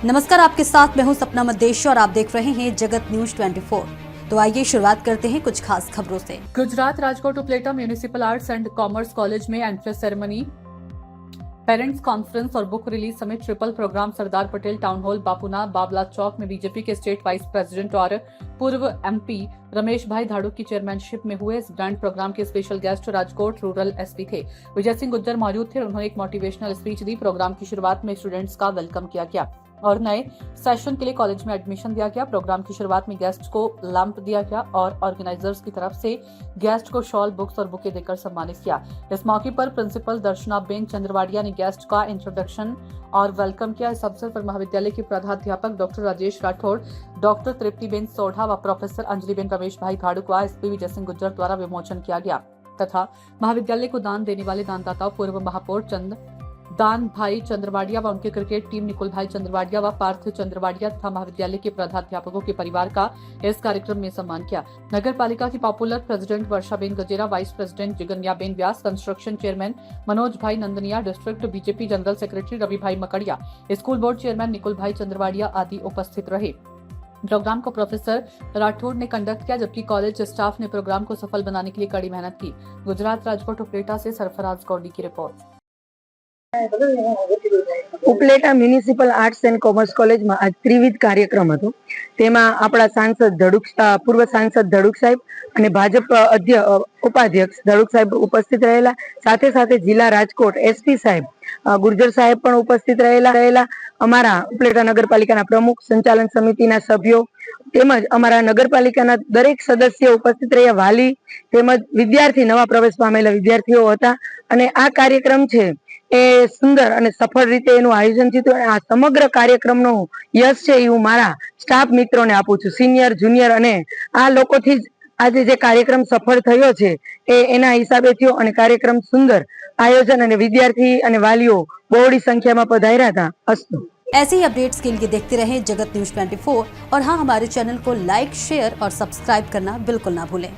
नमस्कार, आपके साथ मैं हूं सपना मदेशी और आप देख रहे हैं जगत न्यूज 24। तो आइए शुरुआत करते हैं कुछ खास खबरों से। Gujarat Rajkot Upleta municipal arts and commerce college में एंट्रेंस सेरेमनी, पेरेंट्स कॉन्फ्रेंस और बुक रिलीज समेत triple programme Sardar Patel town hall बापूना Babla चौक में बीजेपी के स्टेट वाइस प्रेसिडेंट और पूर्व एमपी रमेश भाई धाड़ू की चेयरमैनशिप में हुए इस ग्रैंड प्रोग्राम के special guest Rajkot rural SP थे। विजय सिंह गुज्जर मौजूद थे। उन्होंने एक मोटिवेशनल स्पीच दी। प्रोग्राम की शुरुआत में स्टूडेंट्स का वेलकम किया गया और नए सेशन के लिए कॉलेज में एडमिशन दिया गया। प्रोग्राम की शुरुआत में गेस्ट को लैंप दिया गया और ऑर्गेनाइजर्स की तरफ से गेस्ट को शॉल, बुक्स और बुके देकर सम्मानित किया। इस मौके पर प्रिंसिपल दर्शनाबेन चंद्रवाड़िया ने गेस्ट का इंट्रोडक्शन और वेलकम किया। इस अवसर पर महाविद्यालय के प्रधाध्यापक डॉक्टर राजेश राठौड़, डॉक्टर तृप्तिबेन सोढ़ा व प्रोफेसर अंजलिबेन रमेश भाई धाड़ू का एसपी विजय सिंह गुज्जर द्वारा विमोचन किया गया तथा महाविद्यालय को दान देने वाले दानदाताओं पूर्व महापौर दान भाई चंद्रवाड़िया व उनके क्रिकेट टीम निकुल भाई चंद्रवाड़िया व पार्थ चंद्रवाड़िया तथा महाविद्यालय के प्रधाध्यापकों के परिवार का इस कार्यक्रम में सम्मान किया। नगर पालिका की popular president Varshaben Gajera, vice president Jignyaben Vyas, construction chairman Manoj bhai Nandania, district BJP general secretary Ravi bhai Makadia, school board chairman Nikul भाई चंद्रवाड़िया आदि उपस्थित रहे। प्रोग्राम को प्रोफेसर राठौड़ ने कंडक्ट किया, जबकि कॉलेज स्टाफ ने प्रोग्राम को सफल बनाने के लिए कड़ी मेहनत की। गुजरात राजकोट उपलेटा से सरफराज गौडी की report. Upleta municipal arts and commerce કોલેજમાં આજ ત્રિવિધ કાર્યક્રમ હતો। તેમાં આપણા સાંસદ પૂર્વ સાંસદ ધડુક સાહેબ અને ભાજપ ઉપાધ્યક્ષ ધડુક સાહેબ ઉપસ્થિત રહેલા। સાથે સાથે જિલ્લા રાજકોટ એસપી સાહેબ ગુર્જર સાહેબ પણ ઉપસ્થિત રહેલા। અમારા ઉપલેટા નગરપાલિકાના પ્રમુખ, સંચાલન સમિતિના સભ્યો તેમજ અમારા નગરપાલિકાના દરેક સદસ્યો ઉપસ્થિત રહ્યા। વાલી તેમજ વિદ્યાર્થી, નવા પ્રવેશ પામેલા વિદ્યાર્થીઓ હતા અને આ કાર્યક્રમ છે એ સુંદર અને સફળ રીતે એનું આયોજન થયું। આ સમગ્ર કાર્યક્રમનો યશ છે એ હું મારા સ્ટાફ મિત્રોને આપું છું, સિનિયર, જુનિયર, અને આ લોકોથી જ આજે જે કાર્યક્રમ સફળ થયો છે એ એના હિસાબે થયો અને કાર્યક્રમ સુંદર आयोजन અને विद्यार्थी અને વાલીઓ બહોળી સંખ્યામાં પધાર્યા હતા। અસ્તુ। ऐसे ही अपडेट्स के लिए देखते रहें जगत न्यूज 24 और हाँ, हमारे चैनल को लाइक, शेयर और सब्सक्राइब करना बिल्कुल ना भूलें।